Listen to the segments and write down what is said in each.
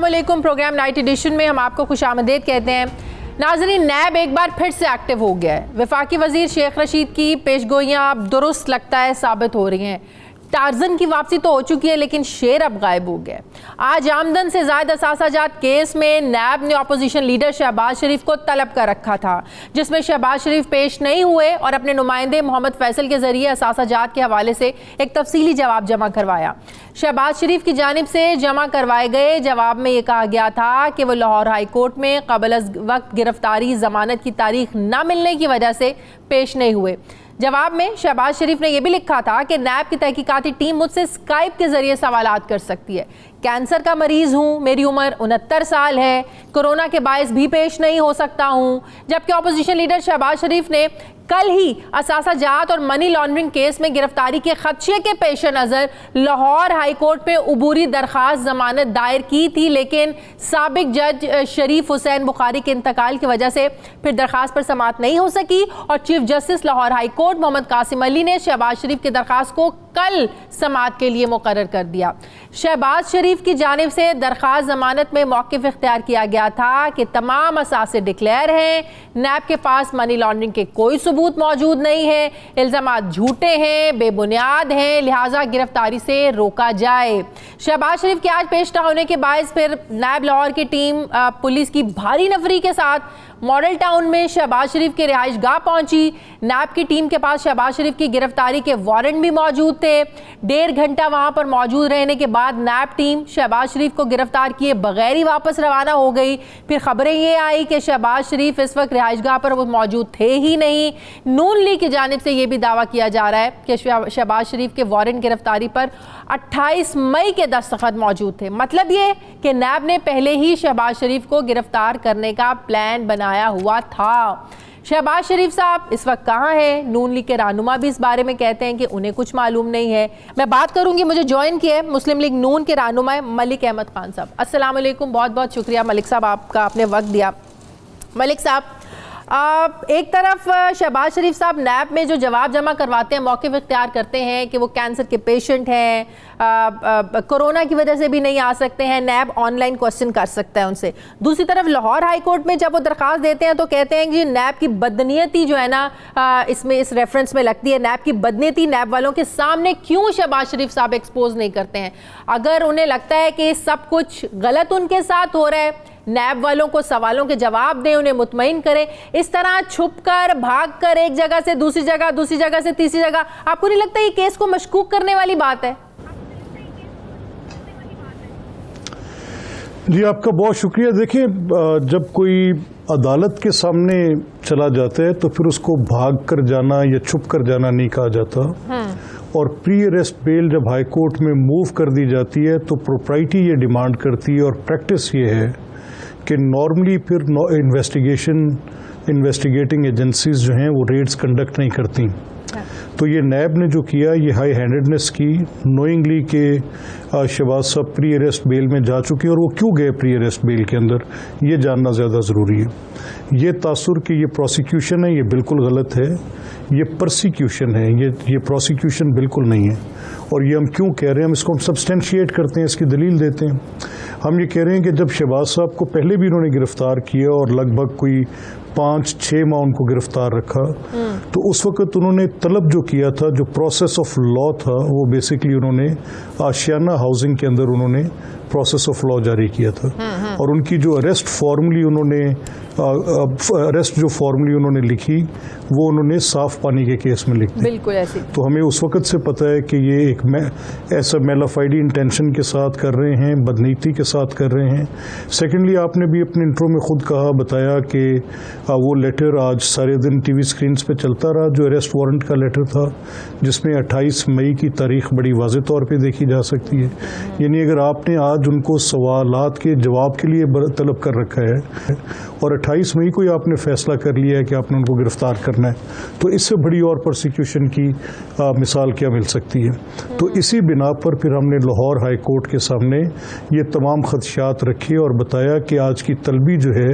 अस्सलाम वालेकुम। Programme night addition में हम आपको खुशामदीद कहते हैं। नाज़रीन, नैब एक बार फिर से एक्टिव हो गया है। वफाकी वजीर शेख रशीद की पेशगोइयाँ अब दुरुस्त लगता है साबित हो रही हैं। टार्जन की वापसी तो हो चुकी है लेकिन शेर अब गायब हो गया। आज आमदन से ज़ायद असासाजात केस में नैब ने अपोजिशन लीडर शहबाज शरीफ को तलब कर रखा था, जिसमें शहबाज शरीफ पेश नहीं हुए और अपने नुमाइंदे मोहम्मद फैसल के जरिए असासाजात के हवाले से एक तफसीली जवाब जमा करवाया। शहबाज शरीफ की जानिब से जमा करवाए गए जवाब में यह कहा गया था कि वो लाहौर हाई कोर्ट में क़ब्ल अज़ वक्त गिरफ्तारी जमानत की तारीख न मिलने की वजह से पेश नहीं हुए। जवाब में शहबाज शरीफ ने यह भी लिखा था कि नैब की तहकीकाती टीम मुझसे स्काइप के जरिए सवालात कर सकती है। कैंसर का मरीज हूँ, मेरी उम्र 69 साल है, कोरोना के बायस भी पेश नहीं हो सकता हूँ। जबकि अपोजिशन लीडर शहबाज शरीफ ने कल ही असासाजात और मनी लॉन्ड्रिंग केस में गिरफ्तारी के खदशे के पेश नज़र लाहौर हाई कोर्ट पे उबूरी दरख्वास्त जमानत दायर की थी, लेकिन साबिक जज शरीफ हुसैन बुखारी के इंतकाल की वजह से फिर दरख्वास्त पर समाअत नहीं हो सकी और chief justice Lahore high court Mohammad Qasim Ali ने शहबाज शरीफ की दरख्वास्त को कल समाअत के लिए मुकर्रर कर दिया। शहबाज शरीफ की जानिब से दरख्वास्त जमानत में मौक़िफ़ इख्तियार किया गया था कि तमाम असासे डिक्लेयर हैं, नैब के पास मनी लॉन्ड्रिंग के कोई सबूत मौजूद नहीं है, इल्ज़ामात झूठे हैं, बेबुनियाद हैं, लिहाजा गिरफ्तारी से रोका जाए। शहबाज शरीफ के आज पेश न होने के बायस फिर नैब लाहौर की टीम पुलिस की भारी नफरी के साथ मॉडल टाउन में शहबाज शरीफ के रिहाइश गाह पहुंची। नैब की टीम के पास शहबाज शरीफ की गिरफ्तारी के वारंट भी मौजूद थे। 1.5 घंटा वहां पर मौजूद रहने के बाद नैब टीम शहबाज शरीफ को गिरफ्तार किए बगैर ही वापस रवाना हो गई। फिर खबरें ये आई कि शहबाज शरीफ इस वक्त रिहाइश गाह पर वो मौजूद थे ही नहीं। नून लीग की जानिब से यह भी दावा किया जा रहा है कि शहबाज शरीफ के वारंट गिरफ्तारी पर 28 मई के दस्तखत मौजूद थे। मतलब ये कि नैब ने पहले ही शहबाज शरीफ को गिरफ्तार करने का प्लान बनाया हुआ था। शहबाज शरीफ साहब इस वक्त कहाँ हैं? नून लीग के रहनुमा भी इस बारे में कहते हैं कि उन्हें कुछ मालूम नहीं है। मैं बात करूंगी, मुझे ज्वाइन किया है मुस्लिम लीग नून के रहनुमा मलिक अहमद खान साहब। अस्सलाम वालेकुम, बहुत बहुत शुक्रिया मलिक साहब आपका, आपने वक्त दिया। मलिक साहब, एक तरफ शहबाज शरीफ साहब नैब में जो जवाब जमा करवाते हैं, मौक़िफ़ इख्तियार करते हैं कि वो कैंसर के पेशेंट हैं, कोरोना की वजह से भी नहीं आ सकते हैं, नैब ऑनलाइन क्वेश्चन कर सकता है उनसे। दूसरी तरफ लाहौर हाई कोर्ट में जब वो दरख्वास्त देते हैं तो कहते हैं कि नैब की बदनीयती जो है ना, इसमें इस रेफरेंस में लगती है, नैब की बदनीयती नैब वालों के सामने क्यों शहबाज शरीफ साहब एक्सपोज नहीं करते हैं? अगर उन्हें लगता है कि सब कुछ गलत उनके साथ हो रहा है, नैब वालों को सवालों के जवाब दें, उन्हें मुतमईन करें। इस तरह छुपकर, भागकर एक जगह से दूसरी जगह से तीसरी जगह, आपको नहीं लगता ये केस को मशकूक करने वाली बात है? जी, आपका बहुत शुक्रिया। देखिए, जब कोई अदालत के सामने चला जाता है तो फिर उसको भाग कर जाना या छुप कर जाना नहीं कहा जाता। और प्री अरेस्ट बेल जब हाई कोर्ट में मूव कर दी जाती है तो प्रोप्राइटी ये डिमांड करती है और प्रैक्टिस ये है कि नॉर्मली फिर इन्वेस्टिगेटिंग एजेंसीज जो हैं वो रेड्स कंडक्ट नहीं करती। तो ये नैब ने जो किया, ये हाई हैंडेडनेस की, नोइंगली के शहबाज साहब प्री अरेस्ट बेल में जा चुके हैं और वो क्यों गए प्री अरेस्ट बेल के अंदर, ये जानना ज़्यादा ज़रूरी है। ये तासुर कि ये प्रोसिक्यूशन है, ये बिल्कुल गलत है। ये परसिक्यूशन है, ये प्रोसिक्यूशन बिल्कुल नहीं है। और ये हम क्यों कह रहे हैं, हम इसको सब्सटेंशिएट करते हैं, इसकी दलील देते हैं। हम ये कह रहे हैं कि जब शहबाज साहब को पहले भी उन्होंने गिरफ्तार किया और लगभग कोई 5-6 माह उनको गिरफ्तार रखा, तो उस वक्त उन्होंने तलब जो किया था, जो प्रोसेस ऑफ लॉ था, वो बेसिकली उन्होंने आशियाना हाउसिंग के अंदर उन्होंने प्रोसेस ऑफ लॉ जारी किया था। और उनकी जो अरेस्ट जो फॉर्मली उन्होंने लिखी, वो उन्होंने साफ पानी के केस में लिख दी। बिल्कुल ऐसी। तो हमें उस वक्त से पता है कि ये एक ऐसा मेलाफाइडी इंटेंशन के साथ कर रहे हैं, बदनीति के साथ कर रहे हैं। सेकेंडली, आपने भी अपने इंट्रो में खुद बताया कि वो लेटर आज सारे दिन टीवी स्क्रीन्स पे चलता रहा, जो अरेस्ट वारंट का लेटर था, जिसमें 28 मई की तारीख बड़ी वाज़ेह तौर पे देखी जा सकती है। यानी अगर आपने आज उनको सवालात के जवाब के लिए तलब कर रखा है और 28 मई को ही आपने फैसला कर लिया है कि आपने उनको गिरफ्तार करना है, तो इससे बड़ी और प्रोसिक्यूशन की मिसाल क्या मिल सकती है। तो इसी बिना पर फिर हमने लाहौर हाई कोर्ट के सामने ये तमाम खदशात रखे और बताया कि आज की तलबी जो है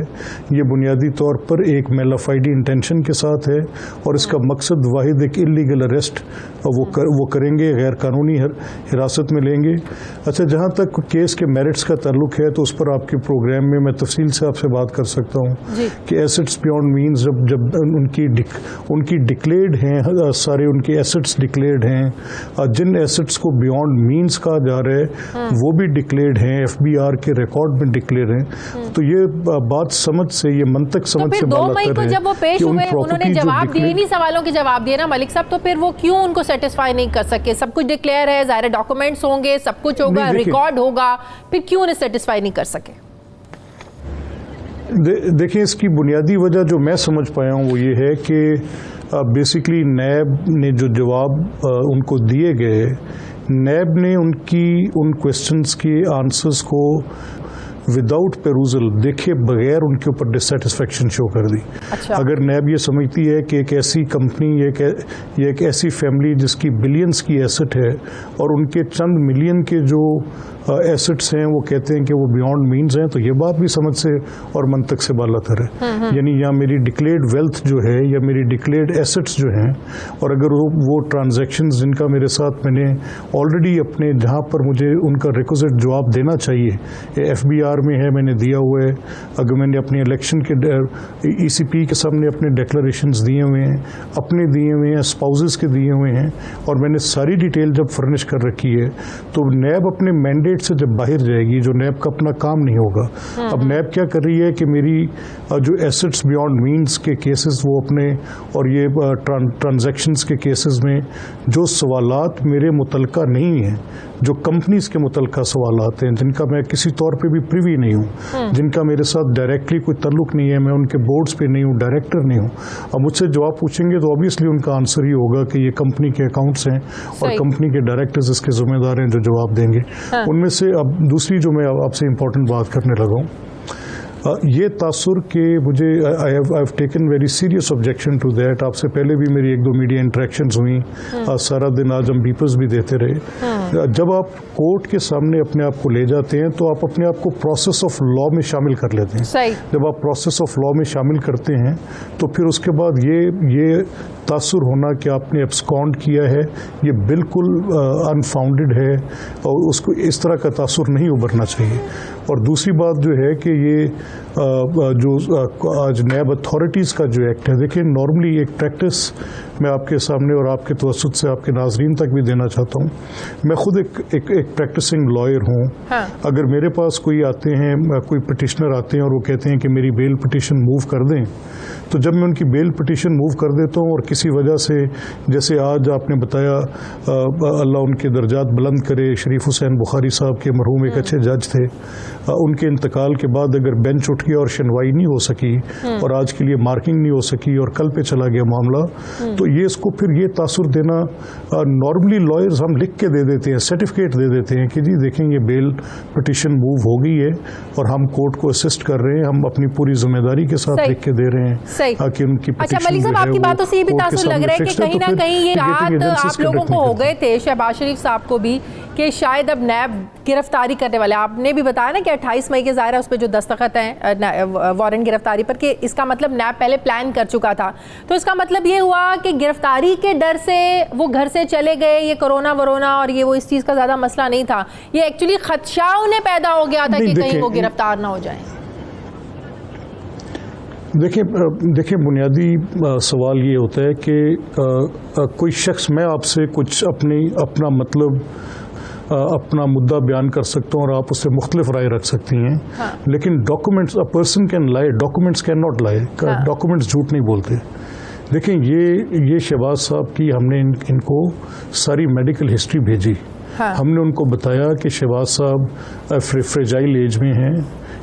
ये बुनियादी तौर पर एक मेलाफाइडी इंटेंशन के साथ है और इसका मकसद वाहिद एक इलीगल अरेस्ट वो करेंगे, गैर कानूनी हिरासत में लेंगे। अच्छा, जहाँ तक केस के मेरिट्स का ताल्लुक है तो उस पर आपके प्रोग्राम में मैं तफसील से आपसे बात कर सकता हूँ कि एसेट्स बियॉन्ड मीन्स जब उनकी डिक्लेयर्ड हैं, सारे उनके एसेट्स डिक्लेयर्ड हैं, जिन एसेट्स को बियॉन्ड मीन्स कहा जा रहा है वो भी डिक्लेयर्ड हैं, FBR के रिकॉर्ड में डिक्लेयर हैं। तो ये बात समझ से, ये मंतक समझ से 2 मई को जब वो पेश हुए उन्होंने जवाब दिए, इन्हीं सवालों के जवाब दिए ना मलिक साहब, तो फिर वो क्यों उनको सेटिस्फाई नहीं कर सके? सब कुछ डिक्लेयर है, ज़ाहिर डॉक्यूमेंट्स होंगे, सब कुछ होगा, रिकॉर्ड होगा, फिर क्यों उन्हें सेटिस्फाई नहीं कर सके? देखिए, इसकी बुनियादी वजह जो मैं समझ पाया हूँ वो ये है कि बेसिकली नैब ने जो जवाब उनको दिए गए, नैब ने उन क्वेश्चंस के आंसर्स को विदाउट पेरूजल देखे बगैर उनके ऊपर डिससेटिस्फेक्शन शो कर दी। अच्छा। अगर नैब ये समझती है कि एक ऐसी कंपनी, ये एक ऐसी फैमिली जिसकी बिलियंस की एसेट है और उनके चंद मिलियन के जो एसेट्स हैं वो कहते हैं कि वो बियॉन्ड मीन्स हैं, तो ये बात भी समझ से और मंतक से बालातर है। यानी या मेरी डिक्लेयर्ड वेल्थ जो है या मेरी डिक्लेयर्ड एसेट्स जो हैं, और अगर वो ट्रांजैक्शंस जिनका मेरे साथ मैंने ऑलरेडी अपने जहाँ पर मुझे उनका रिक्विजिट जवाब देना चाहिए, FBR में है, मैंने दिया हुआ है, अगर मैंने अपने इलेक्शन के ECP के सामने अपने डिक्लेरेशंस दिए हुए हैं, अपने दिए हुए हैं, स्पाउसेस के दिए हुए हैं, और मैंने सारी डिटेल जब फर्निश कर रखी है, तो नैब अपने मैंडेट से जब बाहर जाएगी, जो नैब का अपना काम नहीं होगा। अब नैब क्या कर रही है कि मेरी जो एसेट्स बियॉन्ड मीन्स के केसेस वो अपने, और ये ट्रांजैक्शंस के केसेस में जो सवालात मेरे मुतलका नहीं हैं, जो कंपनीज के मुतलका सवालात हैं, जिनका मैं किसी तौर पे भी प्रिवी नहीं हूँ, जिनका मेरे साथ डायरेक्टली कोई ताल्लुक नहीं है, मैं उनके बोर्ड्स पे नहीं हूँ, डायरेक्टर नहीं हूँ, अब मुझसे जवाब पूछेंगे तो ऑब्वियसली उनका आंसर ही होगा कि ये कंपनी के अकाउंट्स हैं और कंपनी के डायरेक्टर्स इसके जिम्मेदार हैं जो जवाब देंगे। उनमें से अब दूसरी जो मैं आपसे इंपॉर्टेंट बात करने लगा हूँ, ये तासुर के मुझे I have taken very serious objection to that. आपसे पहले भी मेरी 1-2 मीडिया इंटरेक्शंस हुई, सारा दिन आज हम बीपर्स भी देते रहे। जब आप कोर्ट के सामने अपने आप को ले जाते हैं तो आप अपने आप को प्रोसेस ऑफ लॉ में शामिल कर लेते हैं। जब आप प्रोसेस ऑफ लॉ में शामिल करते हैं तो फिर उसके बाद ये तासुर होना कि आपने एब्सकॉन्ड किया है, ये बिल्कुल अनफाउंडेड है और उसको इस तरह का तासुर नहीं उभरना चाहिए। और दूसरी बात जो है कि ये जो आज नैब अथॉरिटीज़ का जो एक्ट है, देखिए नॉर्मली एक प्रैक्टिस मैं आपके सामने और आपके तवस्सुत से आपके नाजरीन तक भी देना चाहता हूँ। मैं खुद एक प्रैक्टिसिंग लॉयर हूँ। अगर मेरे पास कोई आते हैं, कोई पिटिशनर आते हैं और वो कहते हैं कि मेरी बेल पिटिशन मूव कर दें, तो जब मैं उनकी बेल पिटिशन मूव कर देता हूँ और किसी वजह से, जैसे आज आपने बताया, अल्लाह उनके दर्जात बुलंद करे, शरीफ हुसैन बुखारी साहब के मरहूम एक अच्छे जज थे, उनके इंतकाल के बाद अगर बेंच उठ गया और सुनवाई नहीं हो सकी और आज के लिए मार्किंग नहीं हो सकी और कल पे चला गया मामला, तो ये इसको फिर ये तासुर देना, नॉर्मली लॉयर्स हम लिख के दे देते हैं, सर्टिफिकेट दे देते हैं कि जी देखें ये बेल पिटिशन मूव हो गई है और हम कोर्ट को असिस्ट कर रहे हैं, हम अपनी पूरी जिम्मेदारी के साथ लिख के दे रहे हैं कि उनकी। अच्छा मलिक साहब, आपकी बातों से ये भी तासुर लग रहा है कि कहीं ना कहीं ये रात आप लोगों को हो गए थे, शहबाज शरीफ साहब को भी, कि शायद अब नैब गिरफ्तारी करने वाले, आपने भी बताया ना कि 28 मई के ज़ाहिर है उस पर जो दस्तखत हैं वारंट गिरफ्तारी पर, कि इसका मतलब नैब पहले प्लान कर चुका था, तो इसका मतलब ये हुआ कि गिरफ्तारी के डर से वो घर से चले गए, ये कोरोना वरोना और ये वो इस चीज़ का ज़्यादा मसला नहीं था, ये एक्चुअली खदशा उन्हें पैदा हो गया था कि कहीं वो गिरफ्तार ना हो जाए। देखिए बुनियादी सवाल ये होता है कि कोई शख्स, मैं आपसे कुछ अपना मतलब अपना मुद्दा बयान कर सकता हूँ और आप उससे मुख्तलिफ राय रख सकती हैं, लेकिन documents, a person can lie, documents can not lie, documents झूठ नहीं बोलते। देखें ये शहबाज साहब की हमने इनको सारी मेडिकल हिस्ट्री भेजी, हमने उनको बताया कि शहबाज साहब फ्रेजाइल एज में हैं,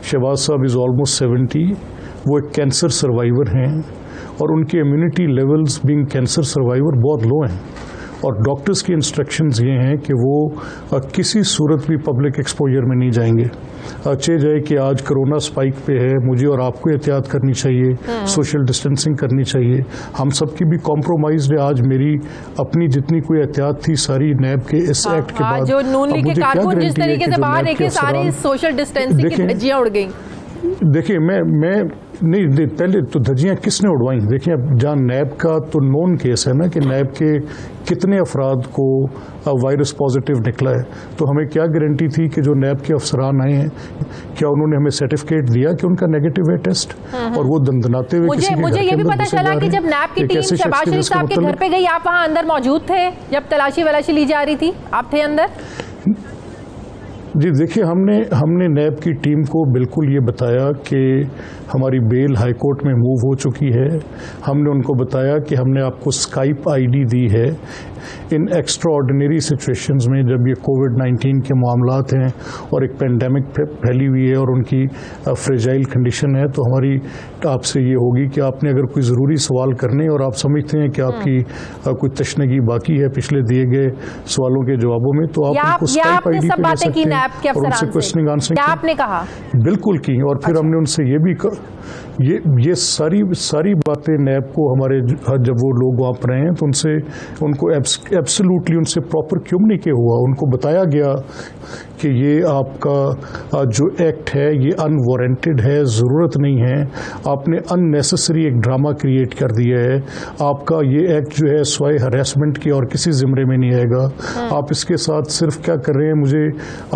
शहबाज साहब इज़ ऑलमोस्ट 70, वो एक कैंसर सर्वाइवर हैं और उनके immunity levels being cancer survivor बहुत लो हैं और डॉक्टर्स की इंस्ट्रक्शंस ये हैं कि वो किसी सूरत भी पब्लिक एक्सपोजर में नहीं जाएंगे। अच्छे जाए कि आज कोरोना स्पाइक पे है, मुझे और आपको एहतियात करनी चाहिए, सोशल डिस्टेंसिंग करनी चाहिए, हम सबकी भी कॉम्प्रोमाइज है। आज मेरी अपनी जितनी कोई एहतियात थी सारी नैब के इस एक्ट के बाद, जो नून लीग के कारकुन जिस तरीके से बाहर निकले, सारी सोशल डिस्टेंसिंग की धज्जियां उड़ गई। देखिए मैं नहीं, पहले तो धज्जियां किसने उड़वाई? देखिए अब जहाँ नैब का तो नोन केस है ना कि नैब के कितने अफराद को वायरस पॉजिटिव निकला है, तो हमें क्या गारंटी थी कि जो नैब के अफसरान आए हैं क्या उन्होंने हमें सर्टिफिकेट दिया कि उनका नेगेटिव है टेस्ट, और वो दंदनाते हुए मुझे ये भी पता चला कि जब नैब की टीम शहबाज शरीफ साहब के घर पे गई, आप वहाँ अंदर मौजूद थे जब तलाशी वलाशी ली जा रही थी, आप थे अंदर? जी देखिए, हमने नैब की टीम को बिल्कुल ये बताया कि हमारी बेल हाई कोर्ट में मूव हो चुकी है। हमने उनको बताया कि हमने आपको स्काइप आईडी दी है। इन एक्स्ट्रा ऑर्डिनरी सिचुएशंस में जब ये कोविड-19 के मामलात हैं और एक पेंडेमिक फैली हुई है और उनकी फ्रेजाइल कंडीशन है, तो हमारी आपसे ये होगी कि आपने अगर कोई ज़रूरी सवाल करने और आप समझते हैं कि आपकी कोई तशनगी बाकी है पिछले दिए गए सवालों के जवाबों में, तो आप उनको स्काइप आईडी पे ले सकते हैं और उनसे क्वेश्चनिंग आंसर आपने कहा बिल्कुल की। और फिर हमने उनसे ये भी ये सारी बातें नैब को हमारे जब वो लोग वहाँ पर रहे हैं तो उनको एब्सोल्युटली उनसे प्रॉपर कम्युनिकेट हुआ, उनको बताया गया कि ये आपका जो एक्ट है ये अनवारंटेड है, ज़रूरत नहीं है, आपने अननेसेसरी एक ड्रामा क्रिएट कर दिया है, आपका ये एक्ट जो है स्वाय हरेसमेंट की और किसी ज़िम्रे में नहीं आएगा, आप इसके साथ सिर्फ क्या कर रहे हैं, मुझे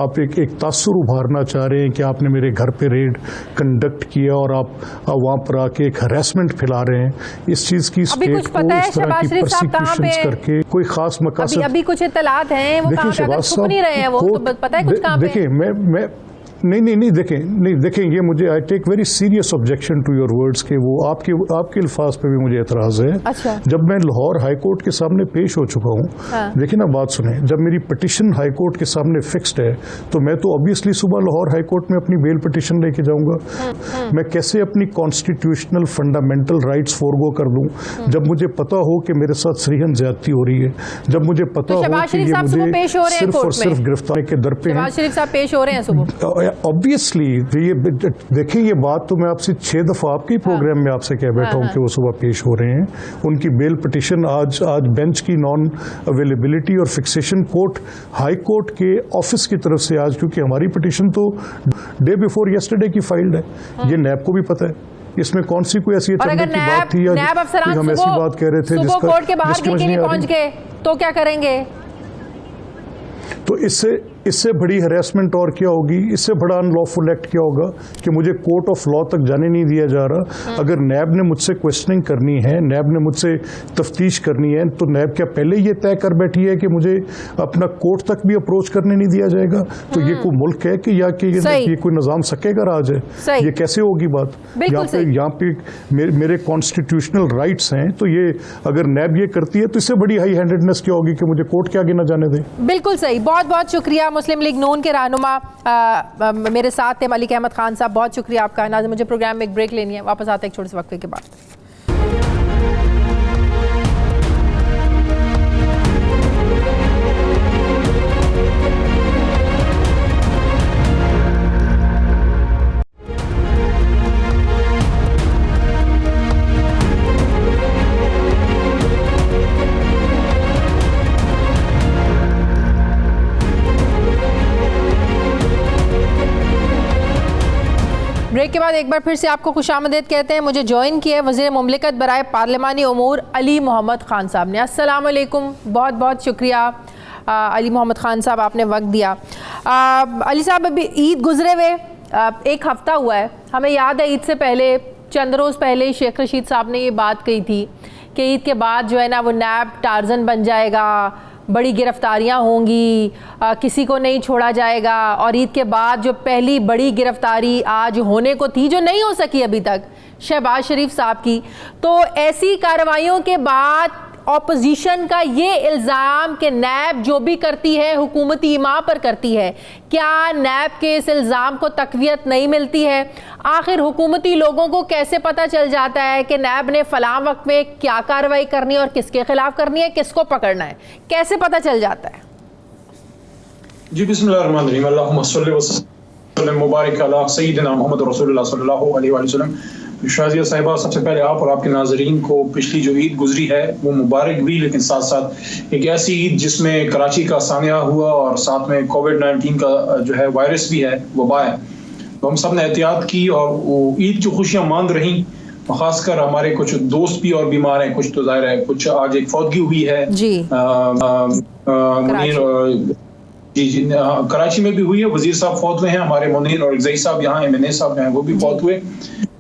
आप एक तासुर उभारना चाह रहे हैं कि आपने मेरे घर पे रेड कंडक्ट किया और आप वहाँ पर आके एक हरेसमेंट फैला रहे हैं। इस चीज़ की स्टेट को इस तरह की परसिक्यूशंस करके कोई खास मकासद अभी कुछ इत्तलात हैं, वो कहाँ पे अगर छुप नहीं रहे हैं, वो तो पता है कुछ कहाँ पे? देखिए मैं नहीं देखें ये मुझे I take very serious objection to your words के वो आपके अल्फाज पे भी मुझे एतराज़ है। अच्छा। जब मैं लाहौर हाई कोर्ट के सामने पेश हो चुका हूँ, देखिए ना बात सुने, जब मेरी पिटिशन हाई कोर्ट के सामने फिक्स्ड है तो मैं तो ऑब्वियसली सुबह लाहौर हाई कोर्ट में अपनी बेल पिटिशन लेके जाऊंगा। मैं कैसे अपनी कॉन्स्टिट्यूशनल फंडामेंटल राइट्स फोरगो कर दूं जब मुझे पता हो कि मेरे साथ सरीहन ज्यादती हो रही है, जब मुझे पता हो कि ये मुझे सिर्फ और सिर्फ गिरफ्तारी के दर पे शहबाज शरीफ साहब पेश हो रहे हैं सुबह। ऑब्वियसली ये देखिए, ये बात तो मैं आपसे 6 दफा आपके प्रोग्राम में आपसे कह बैठा हूं कि वो सुबह पेश हो रहे हैं। उनकी बेल पिटिशन आज बेंच की नॉन अवेलेबिलिटी और फिक्सेशन कोर्ट हाई कोर्ट के ऑफिस की तरफ से आज, क्योंकि हमारी पिटिशन तो डे बिफोर यस्टरडे की फाइल्ड है, ये नैब को भी पता है। इसमें कौन सी कोई ऐसी अचंभे की बात थी या हम ऐसी बात कह रहे थे जिसका कोर्ट के बाहर नहीं पहुंच गए तो क्या करेंगे? तो इससे बड़ी हरेसमेंट और क्या होगी, इससे बड़ा अनलॉफुल एक्ट क्या होगा कि मुझे कोर्ट ऑफ लॉ तक जाने नहीं दिया जा रहा। अगर नैब ने मुझसे क्वेश्चनिंग करनी है, नैब ने मुझसे तफ्तीश करनी है, तो नैब क्या पहले ये तय कर बैठी है कि मुझे अपना कोर्ट तक भी अप्रोच करने नहीं दिया जाएगा? तो ये कोई मुल्क है कि या कि ये कोई निज़ाम सकेगा राज है? ये कैसे होगी बात? यहाँ पे मेरे कॉन्स्टिट्यूशनल राइट्स हैं, तो ये अगर नैब ये करती है तो इससे बड़ी हाई हैंडेडनेस क्या होगी कि मुझे कोर्ट के आगे न जाने दे? बिल्कुल सही, बहुत बहुत शुक्रिया। मुस्लिम लीग नून के रहनुमा मेरे साथ थे मलिक अहमद खान साहब, बहुत शुक्रिया आपका। नाज़रीन, मुझे प्रोग्राम में एक ब्रेक लेनी है, वापस आते हैं एक छोटे से वक्फे के बाद। ब्रेक के बाद एक बार फिर से आपको खुशामदीद कहते हैं। मुझे ज्वाइन किया है वज़ीर मुमलिकत बराए पार्लिमानी उमूर अली मोहम्मद ख़ान साहब ने। अस्सलाम वालेकुम, बहुत बहुत शुक्रिया अली मोहम्मद ख़ान साहब, आपने वक्त दिया। अली साहब, अभी ईद गुजरे हुए 1 हफ़्ता हुआ है, हमें याद है ईद से पहले चंद रोज़ पहले शेख रशीद साहब ने ये बात कही थी कि ईद के बाद जो है ना वो नैब टार्जन बन जाएगा, बड़ी गिरफ्तारियां होंगी, किसी को नहीं छोड़ा जाएगा। और ईद के बाद जो पहली बड़ी गिरफ्तारी आज होने को थी, जो नहीं हो सकी अभी तक, शहबाज शरीफ साहब की, तो ऐसी कार्रवाइयों के बाद ऑपोजिशन का ये इल्ज़ाम कि नैब जो भी करती है हुकूमती इमा पर करती है, क्या नैब के इस इल्ज़ाम को तक़वियत नहीं मिलती है? आखिर हुकूमती लोगों को कैसे पता चल जाता है कि नैब ने फ़लाँ वक्त में क्या कार्रवाई करनी है और किसके खिलाफ करनी है, किसको पकड़ना है, कैसे पता चल जाता है? जी बिस्मिल्लाहिर्रहमानिर्रहीम, अल्लाहुम्मा सल्लि व सल्लिम मुबारक अला सय्यिदिना मुहम्मद रसूलुल्लाह सल्लल्लाहु अलैहि वसल्लम। शाजिया साहिबा, सबसे पहले आप और आपके नाज़रीन को पिछली जो ईद गुजरी है वो मुबारक भी, लेकिन साथ साथ एक ऐसी ईद जिसमें कराची का सानिया हुआ और साथ में कोविड-19 का जो है वायरस भी है, वबा है, तो हम सब ने एहतियात की और वो ईद की खुशियाँ मान रही। खासकर हमारे कुछ दोस्त भी और बीमार हैं, कुछ तो जाहिर है, कुछ आज एक फौतगी हुई है जी जी कराची में भी हुई है, वजीर साहब फौत हुए हैं, हमारे मुनीर और जई साहब यहाँ MNA साहब हैं वो भी फौत हुए।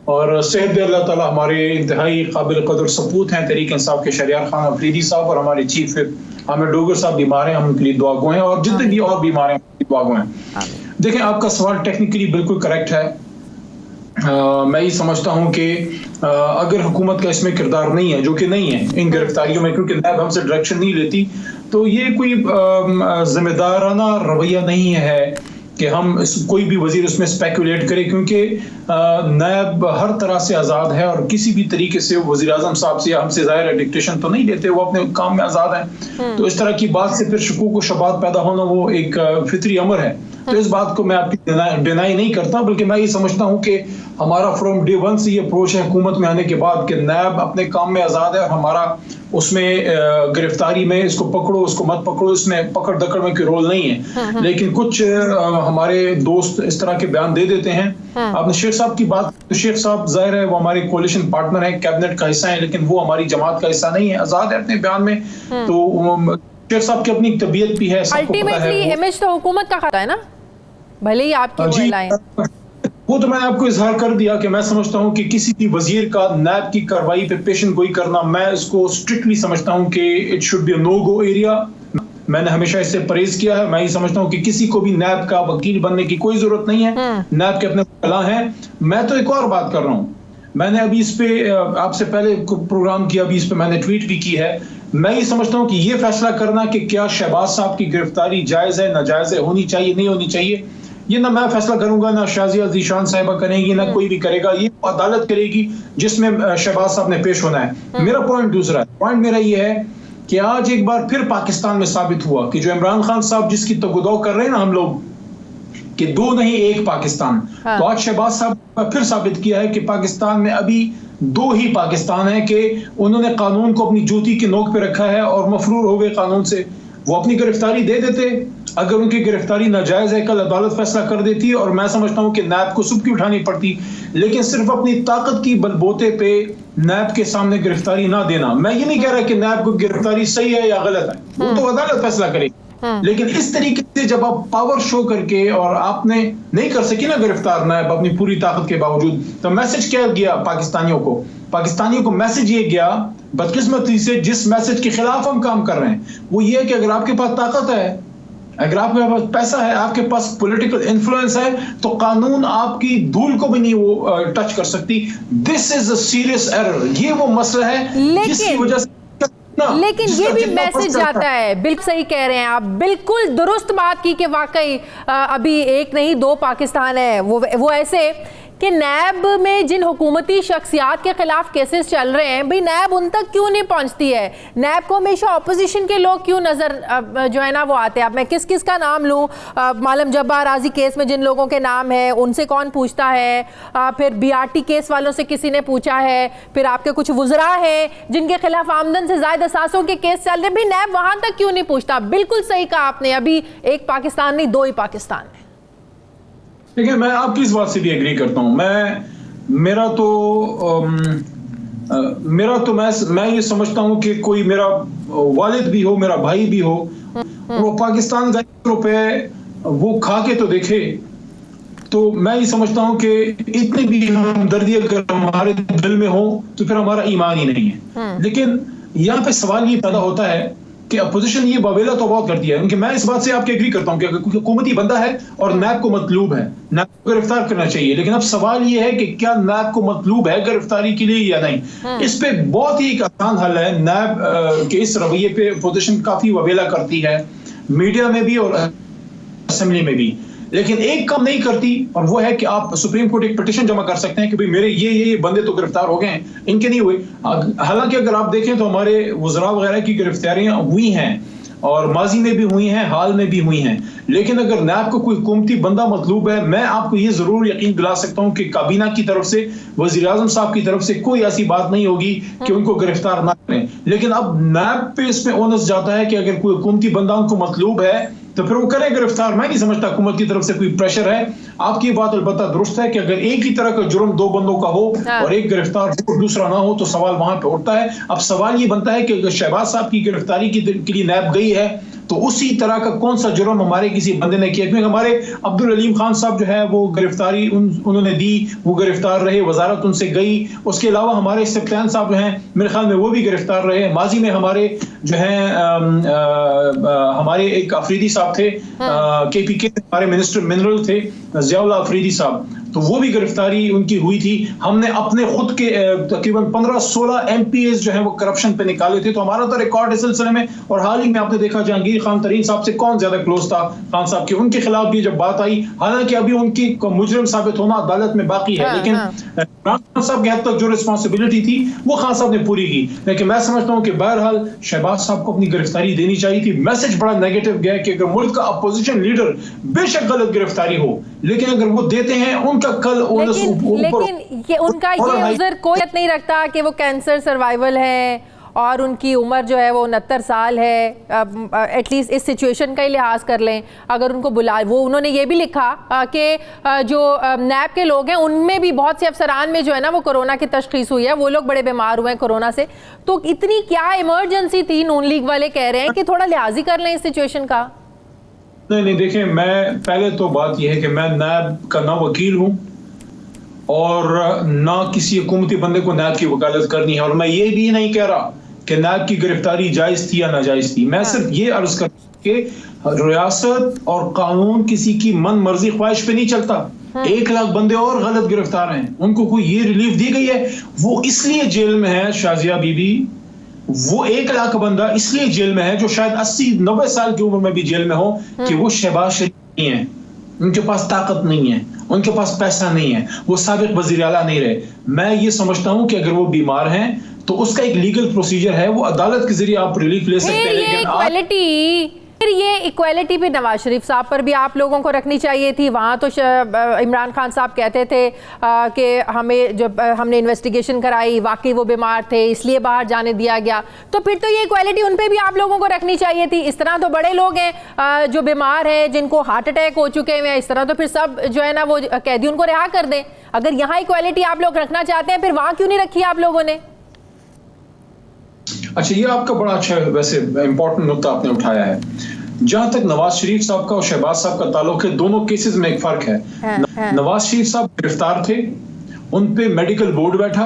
और सेहत दे अल्लाह ताला, हमारे इंतहाई काबिल कदर सपूत हैं तहरीक इंसाफ के शरियार खान अफरीदी साहब और हमारे चीफ व्हिप आमिर डोगर साहब बीमार हैं, हम उनके लिए दुआ गो हैं, और जितने भी और बीमार हैं दुआ गो हैं। देखें, आपका सवाल टेक्निकली बिल्कुल करेक्ट है। मैं ये समझता हूँ कि अगर हुकूमत का इसमें किरदार नहीं है, जो कि नहीं है इन गिरफ्तारियों में, क्योंकि नैब हमसे डायरेक्शन नहीं लेती, तो ये कोई जिम्मेदाराना रवैया नहीं है कि हम कोई भी वजीर उसमें स्पेकुलेट करे, क्योंकि नैब हर तरह से आज़ाद है और किसी भी तरीके से वजीर आज़म साहब से या हमसे ज़ाहिर डिक्टेशन तो नहीं लेते, वो अपने काम में आज़ाद हैं। तो इस तरह की बात से फिर शकूक व शबात पैदा होना वो एक फितरी अमर है। तो इस बात को मैं आपकी डिनाई नहीं करता, बल्कि मैं ये समझता हूँ कि हमारा फ्रॉम डे वन से ये अप्रोच है हुकूमत में आने के बाद कि नैब अपने काम में आज़ाद है और हमारा उसमें गिरफ्तारी में इसको पकड़ो उसको मत पकड़ो, इसमें पकड़ दकड़ में कोई रोल नहीं है। लेकिन कुछ हमारे दोस्त इस तरह के बयान दे देते हैं। आपने शेख साहब की बात, तो शेख साहब जाहिर है वो हमारे कोalition पार्टनर है, कैबिनेट का हिस्सा है, लेकिन वो हमारी जमात का हिस्सा नहीं है, आज़ाद है अपने बयान में। तो शेख साहब की अपनी तबीयत भी है, अल्टीमेटली इमेज तो हुकूमत का खाता है ना, भले ही आपकी महिलाएं। वो तो मैंने आपको इजहार कर दिया कि मैं समझता हूं कि किसी भी वजीर का नैब की कार्रवाई पे पेशन गोई करना, मैं इसको स्ट्रिक्टली समझता हूं कि it should be no go area. मैंने हमेशा इससे परहेज किया है। मैं ये समझता हूं कि किसी को भी नैब का वकील बनने की कोई जरूरत नहीं है, नैब के अपने कला हैं। मैं तो एक और बात कर रहा हूं, मैंने अभी इस पे आपसे पहले प्रोग्राम किया, अभी इस पे मैंने ट्वीट भी की है। मैं ये समझता हूं कि ये फैसला करना कि क्या शहबाज साहब की गिरफ्तारी जायज है, नाजायज है, होनी चाहिए, नहीं होनी चाहिए, ये ना मैं फैसला करूंगा, ना शाजिया ज़ीशान साहिबा करेंगी, ना कोई भी करेगा, ये अदालत करेगी जिसमें शहबाज साहब ने पेश होना है। मेरा पॉइंट दूसरा है, पॉइंट मेरा ये है कि आज एक बार फिर पाकिस्तान में साबित हुआ कि जो इमरान खान साहब जिसकी तगुदौ कर रहे हैं ना हम लोग कि दो नहीं एक पाकिस्तान, तो आज शहबाज साहब फिर साबित किया है कि पाकिस्तान में अभी दो ही पाकिस्तान है, कि उन्होंने कानून को अपनी जूती की नोक पे रखा है और मफरूर हो गए कानून से। वो अपनी गिरफ्तारी दे देते, अगर उनकी गिरफ्तारी नाजायज है कल अदालत फैसला कर देती, और मैं समझता हूं कि नैब को सुबकी उठानी पड़ती, लेकिन सिर्फ अपनी ताकत की बलबोते पे नैब के सामने गिरफ्तारी ना देना। मैं ये नहीं कह रहा कि नैब को गिरफ्तारी सही है या गलत है, वो तो अदालत फैसला करेगी, लेकिन इस तरीके से जब आप पावर शो करके और आपने नहीं कर सकी ना गिरफ्तार नैब अपनी पूरी ताकत के बावजूद, तो मैसेज क्या गया पाकिस्तानियों को? पाकिस्तानियों को मैसेज ये गया बदकिस्मती से, जिस मैसेज के खिलाफ हम काम कर रहे हैं, वो ये है कि अगर आपके पास ताकत है, अगर आपके पास पैसा है, आपके पास पॉलिटिकल इन्फ्लुएंस है, तो कानून आपकी धूल को भी नहीं वो टच कर सकती। This is a serious error. ये वो मसला है जिसकी वजह से लेकिन ये भी मैसेज आता है, बिल्कुल सही कह रहे हैं आप, बिल्कुल दुरुस्त बात की कि वाकई अभी एक नहीं दो पाकिस्तान है। वो ऐसे कि नैब में जिन हुकूमती शख्सियात के खिलाफ केसेस चल रहे हैं, भाई नैब उन तक क्यों नहीं पहुंचती है? नैब को हमेशा अपोजिशन के लोग क्यों नज़र जो है ना वो आते हैं? अब मैं किस किस का नाम लूँ? मालम जब्बार आजी केस में जिन लोगों के नाम है उनसे कौन पूछता है? फिर BRT केस वालों से किसी ने पूछा है? फिर आपके कुछ वुज़रा हैं जिनके खिलाफ आमदन से ज़ायद असासों के केस चल रहे, भाई नैब वहाँ तक क्यों नहीं पूछता? बिल्कुल सही कहा आपने, अभी एक पाकिस्तान नहीं दो ही पाकिस्तान है। देखिए, मैं आपकी इस बात से भी एग्री करता हूं। मैं ये समझता हूं कि कोई मेरा वालिद भी हो, मेरा भाई भी हो, वो पाकिस्तान का रुपए वो खा के तो देखे, तो मैं ये समझता हूं कि इतनी भी हमदर्दी अगर हमारे दिल में हो तो फिर हमारा ईमान ही नहीं है। लेकिन यहाँ पे सवाल ये पैदा होता है कि अपोजिशन ये बावेला तो बहुत करती है, क्योंकि मैं इस बात से आपके एग्री करता हूं कि अगर हुकूमती बंदा है और नैब को मतलूब है, नैब को गिरफ्तार करना चाहिए, लेकिन अब सवाल ये है कि क्या नैब को मतलूब है गिरफ्तारी के लिए या नहीं। इस पे बहुत ही एक आसान हल है। नैब के इस रवैये पे अपोजिशन काफी बावेला करती है, मीडिया में भी और असेंबली में भी, लेकिन एक काम नहीं करती, और वो है कि आप सुप्रीम कोर्ट एक पिटीशन जमा कर सकते हैं कि भाई मेरे ये बंदे तो गिरफ्तार हो गए हैं, इनके नहीं हुए। हालांकि अगर आप देखें तो हमारे वज़रा वगैरह की गिरफ्तारियां हुई हैं और माजी में भी हुई हैं, हाल में भी हुई हैं, लेकिन अगर नैब को कोई हुकूमती बंदा मतलूब है, मैं आपको ये जरूर यकीन दिला सकता हूं कि काबीना की तरफ से, वज़ीर आज़म साहब की तरफ से कोई ऐसी बात नहीं होगी कि उनको गिरफ्तार ना करें। लेकिन अब नैब पे इसमें ओनस जाता है कि अगर कोई हुकूमती बंदा उनको मतलूब है तो फिर वो करें गिरफ्तार। मैं नहीं समझता हुकूमत की तरफ से कोई प्रेशर है। आपकी बात अलबत्ता दुरुस्त है कि अगर एक ही तरह का जुर्म दो बंदों का हो और एक गिरफ्तार हो दूसरा ना हो तो सवाल वहां पे उठता है। अब सवाल ये बनता है कि अगर शहबाज साहब की गिरफ्तारी के लिए नैब गई है तो उसी तरह का कौन सा जुर्म हमारे किसी बंदे ने किया, क्योंकि हमारे अब्दुल अलीम खान साहब जो है वो गिरफ्तारी उन्होंने दी, वो गिरफ्तार रहे, वजारत उनसे गई। उसके अलावा हमारे सप्तान साहब जो हैं मेरे ख्याल में वो भी गिरफ्तार रहे। माजी में हमारे जो हैं हमारे एक अफरीदी साहब थे, KPK हमारे मिनिस्टर मिनरल थे, ज़ियाउल्ला अफरीदी साहब, तो वो भी गिरफ्तारी उनकी हुई थी। हमने अपने खुद के तकरीबन 15-16 MPs जो है वो करप्शन पे निकाले थे। तो हमारा तो रिकॉर्ड इस सिलसिले में, और हाल ही में आपने देखा जहांगीर खान तरीन साहब से कौन ज्यादा क्लोज था खान साहब के, उनके खिलाफ भी जब बात आई, हालांकि अभी उनकी मुजरिम साबित होना अदालत में बाकी है, लेकिन खान साहब के हद तक जो रिस्पॉन्सिबिलिटी थी वो खान साहब ने पूरी की। लेकिन मैं समझता हूँ कि बहरहाल शहबाज साहब को अपनी गिरफ्तारी देनी चाहिए थी। मैसेज बड़ा नेगेटिव गया कि अगर मुल्क का अपोजिशन लीडर बेशक गलत गिरफ्तारी हो, लेकिन अगर वो देते हैं उनका कल लेकिन ये उनका ये उज़र कोई नहीं रखता कि वो कैंसर सर्वाइवल है और उनकी उम्र जो है वो 69 साल है। एटलीस्ट इस सिचुएशन का ही लिहाज कर लें, अगर उनको बुला, वो उन्होंने ये भी लिखा कि जो नैब के लोग हैं उनमें भी बहुत से अफसरान में जो है ना वो कोरोना की तशखीस हुई है, वो लोग बड़े बीमार हुए हैं कोरोना से। तो इतनी क्या इमरजेंसी थी? नून लीग वाले कह रहे हैं कि थोड़ा लिहाज ही कर लें इस सिचुएशन का। नहीं देखें, मैं पहले तो बात यह है कि मैं नैब का ना वकील हूं और ना किसी हुकूमती बंदे को नैब की वकालत करनी है, और मैं ये भी नहीं कह रहा कि नैब की गिरफ्तारी जायज थी या नाजायज थी। मैं सिर्फ ये अर्ज कर कि रियासत और कानून किसी की मन मर्जी ख्वाहिश पे नहीं चलता। 1 लाख बंदे और गलत गिरफ्तार हैं, उनको कोई ये रिलीफ दी गई है, वो इसलिए जेल में है शाजिया बीबी, वो 1 लाख बंदा इसलिए जेल में है जो शायद 80-90 साल की उम्र में भी जेल में हो कि वो शहबाज शरीफ नहीं है, उनके पास ताकत नहीं है, उनके पास पैसा नहीं है, वो साबिक वजीर आला नहीं रहे। मैं ये समझता हूं कि अगर वो बीमार हैं तो उसका एक लीगल प्रोसीजर है, वो अदालत के जरिए आप रिलीफ ले सकते हैं। लेकिन फिर ये इक्वालिटी भी नवाज शरीफ साहब पर भी आप लोगों को रखनी चाहिए थी। वहाँ तो इमरान खान साहब कहते थे कि हमें जब हमने इन्वेस्टिगेशन कराई वाकई वो बीमार थे इसलिए बाहर जाने दिया गया, तो फिर तो ये इक्वालिटी उन पे भी आप लोगों को रखनी चाहिए थी। इस तरह तो बड़े लोग हैं जो बीमार हैं, जिनको हार्ट अटैक हो चुके हैं, इस तरह तो फिर सब जो है ना वो कैदी उनको रिहा कर दें। अगर यहाँ इक्वालिटी आप लोग रखना चाहते हैं फिर वहाँ क्यों नहीं रखी आप लोगों ने? अच्छा, ये आपका बड़ा अच्छा वैसे इंपॉर्टेंट नुक्ता आपने उठाया है। जहां तक नवाज शरीफ साहब का और शहबाज साहब का ताल्लुक है, दोनों केसेस में एक फर्क है। नवाज शरीफ साहब गिरफ्तार थे, उन पे मेडिकल बोर्ड बैठा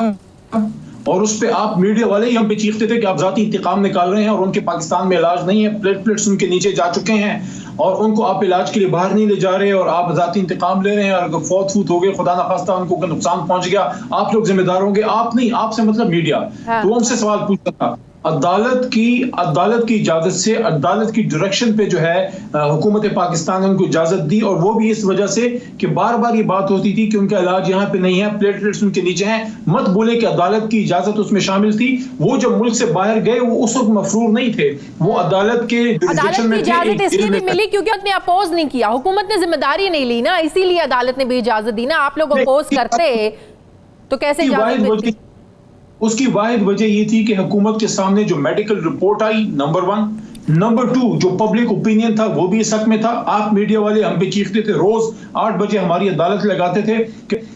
और उस पे आप मीडिया वाले ही हम पे चीखते थे कि आप जाती इंतकाम निकाल रहे हैं और उनके पाकिस्तान में इलाज नहीं है, प्लेटलेट्स उनके नीचे जा चुके हैं और उनको आप इलाज के लिए बाहर नहीं ले जा रहे और आप जाती इंतकाम ले रहे हैं, और अगर फौत फूत हो गए, खुदा ना खास्ता उनको नुकसान पहुंच गया, आप लोग जिम्मेदार होंगे। आप नहीं, आपसे मतलब मीडिया। तो वो हमसे सवाल पूछता था। अदालत की इजाजत से, अदालत की डायरेक्शन पे जो है हुकूमत पाकिस्तान ने उनको इजाजत दी, और वो भी इस वजह से कि बार बार ये बात होती थी कि उनका इलाज यहाँ पे नहीं है, प्लेटलेट्स उनके नीचे हैं। मत बोले कि अदालत की इजाजत उसमें शामिल थी। वो जब मुल्क से बाहर गए वो उस वक्त मफरूर नहीं थे, वो अदालत के जुरिसडिक्शन में थे। इजाजत इसलिए भी मिली क्योंकि उसने अपोज नहीं किया, हुकूमत ने जिम्मेदारी नहीं ली ना, इसीलिए अदालत ने भी इजाजत दी ना। आप लोग अपोज करते तो कैसे इजाजत मिलती? उसकी वाहिद वजह ये थी कि हुकूमत के सामने जो मेडिकल रिपोर्ट आई, नंबर 1, नंबर 2 जो पब्लिक ओपिनियन था वो भी इस हक में था। आप मीडिया वाले हम पे चीखते थे, रोज 8 बजे हमारी अदालत लगाते थे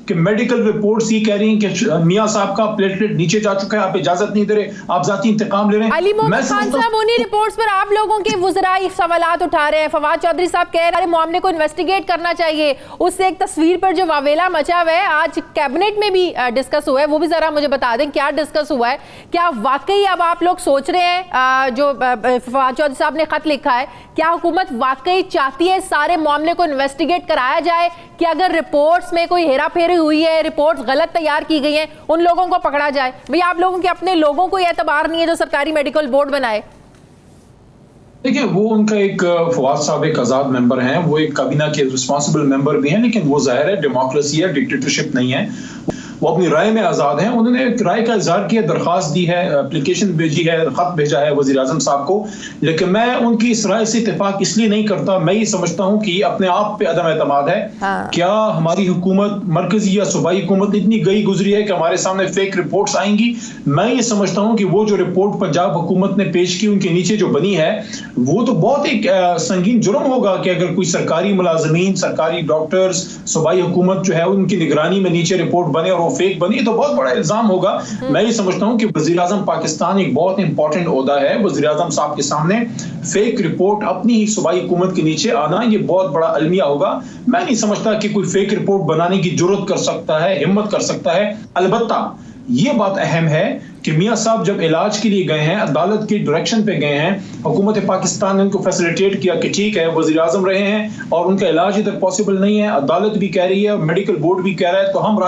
कि मेडिकल रिपोर्ट्स ही कह रही हैं कि मियां साहब का प्लेटलेट नीचे जा चुका है, आप इजाजत नहीं दे रहे, आप जाती इंतकाम ले रहे हैं। अली मोहम्मद खान साहब उन्हीं रिपोर्ट्स पर आप लोगों के वुज़राई सवालात उठा रहे हैं। फवाद चौधरी साहब कह रहे हैं मामले को इन्वेस्टिगेट करना चाहिए। उससे एक तस्वीर पर जो वावेला मचा हुआ है, आज कैबिनेट में भी डिस्कस हुआ है, वो भी जरा मुझे बता दें क्या डिस्कस हुआ है। क्या वाकई अब आप लोग सोच रहे हैं जो फवाद चौधरी साहब ने खत लिखा है, क्या हुकूमत वाकई चाहती है सारे मामले को इन्वेस्टिगेट कराया जाए कि अगर रिपोर्ट्स में कोई हेरा फेरी हुई है, रिपोर्ट्स गलत तैयार की गई हैं, उन लोगों को पकड़ा जाए? भैया आप लोगों के अपने लोगों को यह एतबार नहीं है जो सरकारी मेडिकल बोर्ड बनाए? देखिए, वो उनका एक फवाद साहब एक आजाद मेंबर हैं, वो एक काबीना के रिस्पॉन्सिबल मेंबर भी हैं, लेकिन वो जाहिर है डेमोक्रेसी है, डिक्टेटरशिप नहीं है, वो अपनी राय में आजाद हैं। उन्होंने एक राय का इजहार किया, दरखास्त दी है, एप्लीकेशन भेजी है, खत भेजा है वजीर आजम साहब को, लेकिन मैं उनकी इस राय से इत्तेफाक इसलिए नहीं करता। मैं ये समझता हूँ कि अपने आप पे अदम एतमाद है। क्या हमारी हुकूमत, मरकजी या सूबाई हुकूमत इतनी गई गुजरी है कि हमारे सामने फेक रिपोर्ट्स आएंगी? मैं ये समझता हूँ कि वो जो रिपोर्ट पंजाब हुकूमत ने पेश की, उनके नीचे जो बनी है, वो तो बहुत एक संगीन जुर्म होगा कि अगर कोई सरकारी मुलाजमीन, सरकारी डॉक्टर्स, सूबाई हुकूमत जो है उनकी निगरानी में नीचे रिपोर्ट बने और फेक बनी, तो बहुत बड़ा इल्जाम होगा। मैं ये समझता हूं कि वजीर आजम पाकिस्तान एक बहुत इंपॉर्टेंट ओहदा है। वजीर आजम साहब के सामने फेक रिपोर्ट अपनी ही सूबाई हुकूमत के नीचे आना, ये बहुत बड़ा अलमिया होगा। मैं नहीं समझता कि कोई फेक रिपोर्ट बनाने की जरूरत कर सकता है, हिम्मत कर सकता है। अलबत्ता ये बात अहम है कि मियां साहब जब इलाज के लिए गए हैं, अदालत के डायरेक्शन पे गए हैं, हुकूमत पाकिस्तान ने उनको फैसिलिटेट किया कि ठीक है वजीर आजम रहे हैं और उनका इलाज इधर पॉसिबल नहीं है, अदालत भी कह रही है, मेडिकल बोर्ड भी कह रहा है, तो हम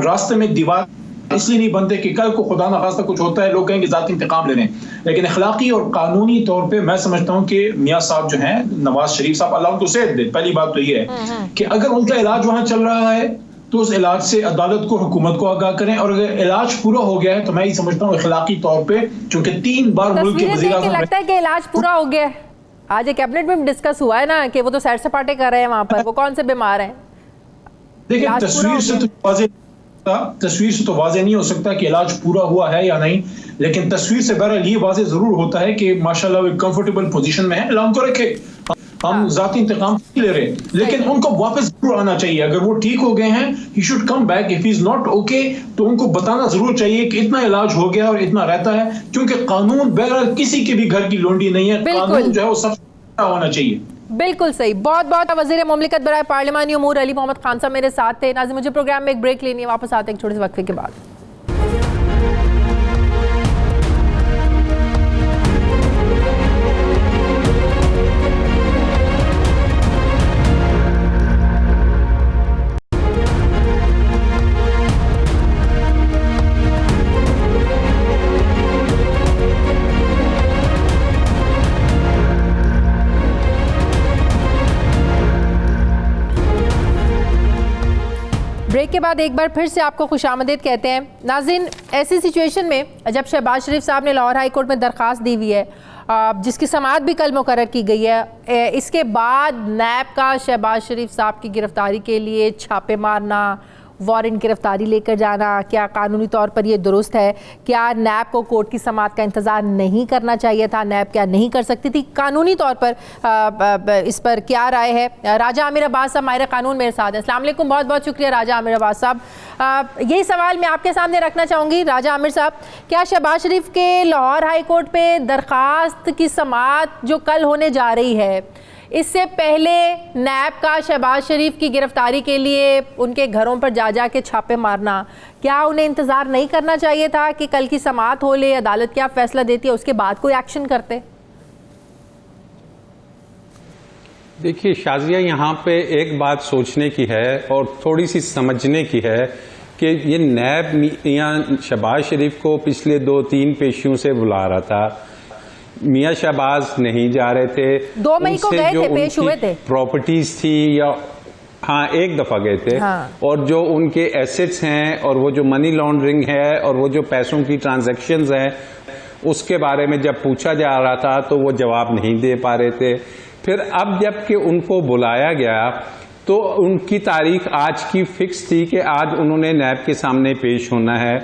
रास्ते में दीवार इसलिए नहीं बनते कि कल को खुदा ना खास्ता कुछ होता है, लोग कहेंगे जाती इंतकाम ले लें। लेकिन अखलाकी और कानूनी तौर पे मैं समझता हूं कि मियां साहब जो हैं, नवाज शरीफ साहब, अल्लाह उनको सेहत दे, पहली बात तो ये है कि अगर उनका इलाज वहां चल रहा है तो उस इलाज से अदालत को, हुकूमत को आगाह करें, और अगर इलाज पूरा हो गया है तो मैं ये समझता हूँ अखलाकी तौर पे, चूंकि 3 बार मुल्क के वज़ीर आज़म लगता है कि इलाज पूरा हो गया है। आज एक कैबिनेट में डिस्कस हुआ है ना कि वो तो सैर सपाटे कर रहे हैं वहां पर, वो कौन से बीमार हैं? देखिए, तस्वीर से तो वाज़ेह नहीं हो सकता कि इलाज पूरा हुआ है या नहीं, लेकिन तस्वीर से बहरहाल ये वाज़ेह जरूर होता है कि माशाल्लाह वो कंफर्टेबल पोजीशन में है। अल्लाह उनको रखे, हम जाती इंतकाम नहीं ले रहे, लेकिन उनको वापस जरूर आना चाहिए। अगर वो ठीक हो गए हैं, he should come back. If he is not okay तो उनको बताना जरूर चाहिए कि इतना इलाज हो गया और इतना रहता है, क्योंकि कानून बहरहाल किसी के भी घर की लोंडी नहीं है, कानून जो है वो सब होना चाहिए। बिल्कुल सही। बहुत बहुत वज़ीर मुमलिकत बराए पार्लिमानी उमूर अली मोहम्मद खान साहब मेरे साथ थे। नाज़रीन, मुझे प्रोग्राम में एक ब्रेक लेनी है, वापस आते हैं एक छोटे से वक्फे के बाद। ब्रेक के बाद एक बार फिर से आपको खुशामदीद कहते हैं। नाज़रीन, ऐसी सिचुएशन में जब शहबाज शरीफ साहब ने लाहौर हाई कोर्ट में दरख्वास्त दी हुई है, जिसकी समाअत भी कल मुकर्रर की गई है, इसके बाद नैब का शहबाज शरीफ साहब की गिरफ्तारी के लिए छापे मारना, वारंट गिरफ्तारी लेकर जाना, क्या कानूनी तौर पर ये दुरुस्त है? क्या नैब को कोर्ट की समाअत का इंतज़ार नहीं करना चाहिए था? नैब क्या नहीं कर सकती थी? कानूनी तौर पर इस पर क्या राय है? राजा आमिर अब्बास साहब माहिर कानून मेरे साथ हैं। अस्सलाम वालेकुम, बहुत बहुत शुक्रिया राजा आमिर अब्बास साहब। यही सवाल मैं आपके सामने रखना चाहूँगी। राजा आमिर साहब, क्या शहबाज शरीफ के लाहौर हाई कोर्ट पे दरख्वास्त की समाअत जो कल होने जा रही है, इससे पहले नैब का शहबाज शरीफ की गिरफ्तारी के लिए उनके घरों पर जा के छापे मारना, क्या उन्हें इंतज़ार नहीं करना चाहिए था कि कल की समाअत हो ले, अदालत क्या फैसला देती है, उसके बाद कोई एक्शन करते? देखिए शाजिया, यहाँ पे एक बात सोचने की है और थोड़ी सी समझने की है कि ये नैब यहाँ शहबाज शरीफ को पिछले 2-3 पेशियों से बुला रहा था। मियाँ शहबाज नहीं जा रहे थे, 2 मई को गए थे, पेश हुए थे, प्रॉपर्टीज थी या हाँ एक दफा गए थे, हाँ। और जो उनके एसेट्स हैं और वो जो मनी लॉन्ड्रिंग है और वो जो पैसों की ट्रांजैक्शंस हैं, उसके बारे में जब पूछा जा रहा था तो वो जवाब नहीं दे पा रहे थे। फिर अब जबकि उनको बुलाया गया तो उनकी तारीख आज की फिक्स थी कि आज उन्होंने नैब के सामने पेश होना है,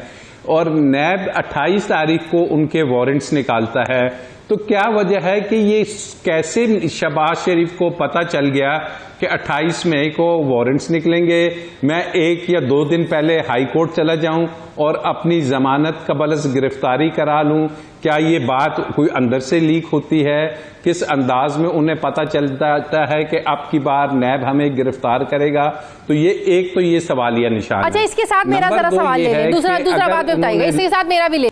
और नैब 28 तारीख को उनके वारंट्स निकालता है। तो क्या वजह है कि ये कैसे शहबाज शरीफ को पता चल गया कि 28 मई को वारंट्स निकलेंगे, मैं 1 या 2 दिन पहले हाई कोर्ट चला जाऊं और अपनी जमानत कबल गिरफ्तारी करा लूं? क्या ये बात कोई अंदर से लीक होती है? किस अंदाज में उन्हें पता चलता है कि अब की बार नैब हमें गिरफ्तार करेगा? तो ये एक तो ये सवालिया निशान। अच्छा, इसके साथ मेरा जरा सवाल ले लें, दूसरा बात बताइएगा, इसके साथ मेरा भी ले।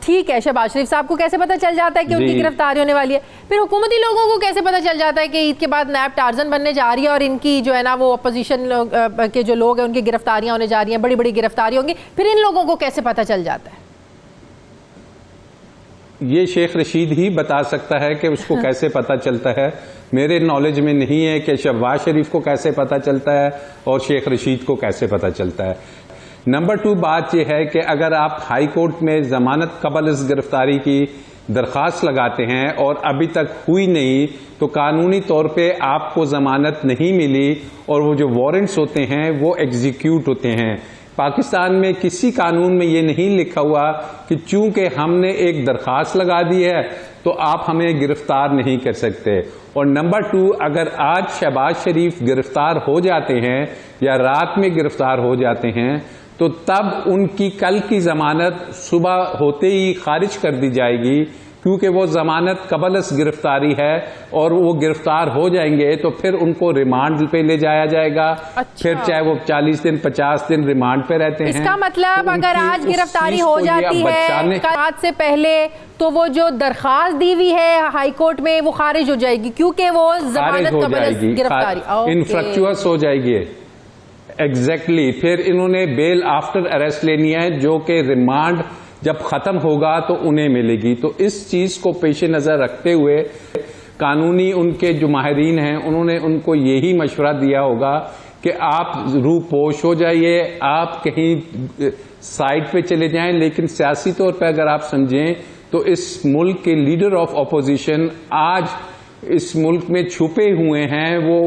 ठीक है, शहबाज शरीफ साहब को कैसे पता चल जाता है कि उनकी गिरफ्तारी होने वाली है? फिर हुकूमती लोगों को कैसे पता चल जाता है कि ईद के बाद नैब टार्जन बनने जा रही है और इनकी जो है ना वो अपोजिशन के जो लोग हैं उनकी गिरफ्तारियां होने जा रही हैं, बड़ी बड़ी गिरफ्तारी होंगी? फिर इन लोगों को कैसे पता चल जाता है? ये शेख रशीद ही बता सकता है कि उसको कैसे पता चलता है। मेरे नॉलेज में नहीं है कि शहबाज शरीफ को कैसे पता चलता है और शेख रशीद को कैसे पता चलता है। नंबर 2 बात यह है कि अगर आप हाई कोर्ट में जमानत कबल इस गिरफ्तारी की दरख्वास्त लगाते हैं और अभी तक हुई नहीं, तो कानूनी तौर पे आपको जमानत नहीं मिली और वो जो वारंट्स होते हैं वो एग्जीक्यूट होते हैं। पाकिस्तान में किसी कानून में ये नहीं लिखा हुआ कि चूंकि हमने एक दरख्वास्त लगा दी है तो आप हमें गिरफ्तार नहीं कर सकते। और नंबर 2, अगर आज शहबाज शरीफ गिरफ्तार हो जाते हैं या रात में गिरफ्तार हो जाते हैं तो तब उनकी कल की जमानत सुबह होते ही खारिज कर दी जाएगी, क्योंकि वो जमानत कबलस गिरफ्तारी है और वो गिरफ्तार हो जाएंगे तो फिर उनको रिमांड पे ले जाया जाएगा। अच्छा। फिर चाहे वो 40 दिन 50 दिन रिमांड पे रहते हैं। इसका मतलब तो अगर आज गिरफ्तारी हो जाती है आज से पहले तो वो जो दरखास्त दी हुई है हाई कोर्ट में वो खारिज हो जाएगी, क्योंकि वो जमानत कबलस गिरफ्तारी इनफ्रक्चुअस हो जाएगी। एग्जैक्टली। फिर इन्होंने बेल आफ्टर अरेस्ट लेनी है जो कि रिमांड जब खत्म होगा तो उन्हें मिलेगी। तो इस चीज को पेश नजर रखते हुए कानूनी उनके जो माहिरीन हैं उन्होंने उनको यही मशवरा दिया होगा कि आप रूपोश हो जाइए, आप कहीं साइड पे चले जाएं। लेकिन सियासी तौर पर अगर आप समझें तो इस मुल्क के लीडर ऑफ अपोजिशन आज इस मुल्क में छुपे हुए हैं, वो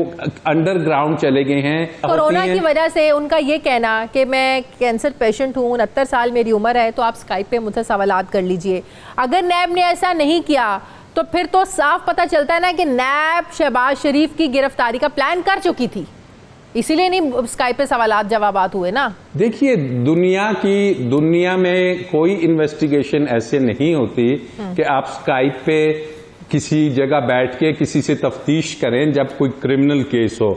अंडरग्राउंड चले गए हैं। कोरोना की वजह से उनका ये कहना कि मैं कैंसर पेशेंट हूँ, 69 साल मेरी उम्र है, तो आप स्काइप पे मुझसे सवालात कर लीजिए। अगर नैब ने ऐसा नहीं किया तो फिर तो साफ पता चलता है ना कि नैब शहबाज शरीफ की गिरफ्तारी का प्लान कर चुकी थी, इसीलिए नहीं स्काइप पे सवालात जवाबात हुए ना। देखिए, दुनिया में कोई इन्वेस्टिगेशन ऐसे नहीं होती कि आप स्काइप पे किसी जगह बैठ के किसी से तफ्तीश करें जब कोई क्रिमिनल केस हो।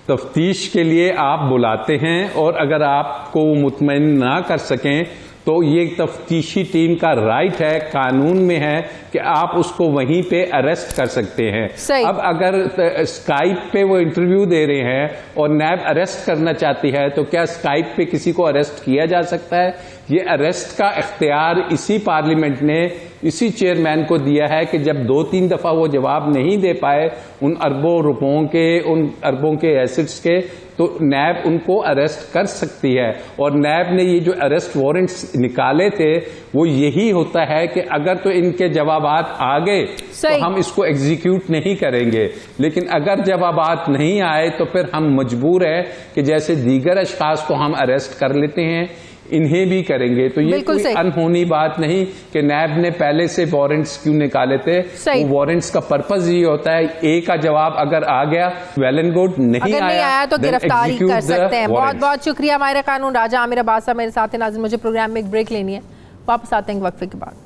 तफ्तीश के लिए आप बुलाते हैं और अगर आपको मुतमईन ना कर सकें तो ये तफ्तीशी टीम का राइट है, कानून में है कि आप उसको वहीं पे अरेस्ट कर सकते हैं। अब अगर स्काइप पे वो इंटरव्यू दे रहे हैं और नैब अरेस्ट करना चाहती है तो क्या स्काइप पे किसी को अरेस्ट किया जा सकता है? ये अरेस्ट का इख्तियार इसी पार्लियामेंट ने इसी चेयरमैन को दिया है कि जब 2-3 दफा वो जवाब नहीं दे पाए उन अरबों रुपयों के, उन अरबों के एसेट्स के, तो नैब उनको अरेस्ट कर सकती है। और नैब ने ये जो अरेस्ट वारंट्स निकाले थे वो यही होता है कि अगर तो इनके जवाबात आ गए तो हम इसको एग्जीक्यूट नहीं करेंगे, लेकिन अगर जवाबात नहीं आए तो फिर हम मजबूर है कि जैसे दीगर अशखास को हम अरेस्ट कर लेते हैं इन्हें भी करेंगे। तो ये कोई अनहोनी बात नहीं कि नैब ने पहले से वारंट्स क्यों निकाले थे। वो वारंट्स का पर्पज ये होता है, ए का जवाब अगर आ गया वेल एंड गुड, नहीं आया तो गिरफ्तारी कर सकते हैं। बहुत बहुत शुक्रिया माहिर कानून राजा आमिर अब्बास साहब मेरे साथ हैं। नाज़रीन, मुझे प्रोग्राम में एक ब्रेक लेनी है, वापस आते हैं वक्फे के बाद।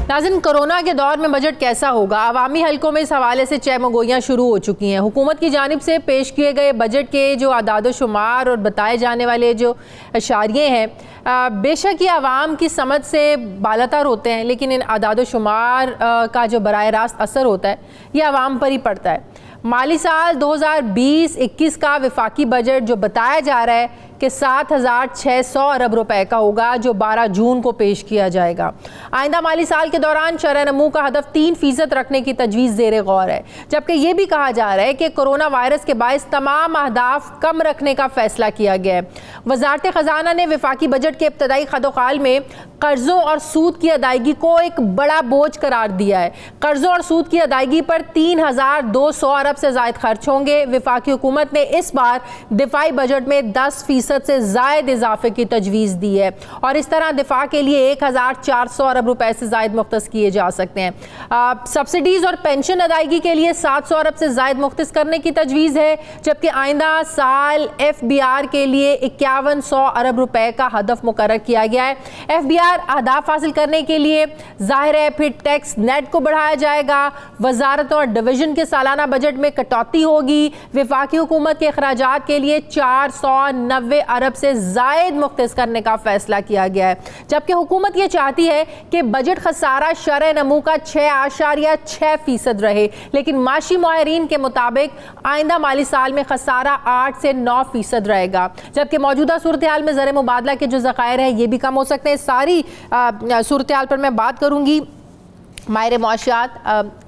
नाज़रीन, कोरोना के दौर में बजट कैसा होगा? अवामी हलकों में इस हवाले से चहमगोइयाँ शुरू हो चुकी हैं। हुकूमत की जानिब से पेश किए गए बजट के जो आदाद शुमार और बताए जाने वाले जो अशारिये हैं, बेशक ये आवाम की समझ से बालातर होते हैं, लेकिन इन आदाद शुमार का जो बराह रास्त असर होता है ये आवाम पर ही पड़ता है। माली साल 2020-21 का वफाकी बजट जो बताया जा रहा है कि 7,600 अरब रुपए का होगा, जो 12 जून को पेश किया जाएगा। आइंदा माली साल के दौरान शरह नमू का हदफ 3% रखने की तजवीज़ ज़ेर गौर है, जबकि यह भी कहा जा रहा है कि कोरोना वायरस के बायस तमाम अहदाफ कम रखने का फैसला किया गया है। वजारत ख़जाना ने वफाकी बजट के इब्तदाई खदोखाल में कर्ज़ों और सूद की अदायगी को एक बड़ा बोझ करार दिया है। कर्ज़ों और सूद की अदायगी पर 3,200 अरब से ज़ायद खर्च होंगे। वफाकी हुकूमत ने इस बार दिफाई बजट में 10% 5% से ज़ायद इजाफे की तजवीज़ दी है और इस तरह दिफा के लिए 1400 अरब रुपए से ज़ायद मुख्तस किए जा सकते हैं। सब्सिडीज़ और पेंशन अदायगी के लिए 700 अरब से ज़ायद मुख्तस करने की तजवीज़ है, जबकि आइंदा साल FBR के लिए 5100 अरब रुपए का हदफ मुकर्रर किया गया है। FBR अहदाफ हासिल करने के लिए जाहिर है फिर टैक्स नेट को बढ़ाया जाएगा, वजारतों और डिवीजन के सालाना बजट में कटौती होगी, वफाकी हुकूमत के अखराजात के लिए 490 अरब से जायद मुख्तस करने का फैसला किया गया है, जबकि हुकूमत ये चाहती है कि बजट खसारा शरह नमू का 6.6% रहे, लेकिन माशी माहिरीन के मुताबिक आइंदा माली साल में खसारा 8 से 9% रहेगा, जबकि मौजूदा सूरत हाल में ज़र मुबादला के जो ज़खायर हैं ये भी कम हो सकते हैं। सारी सूरत हाल पर मैं बात करूँगी। माहिर मुआशियात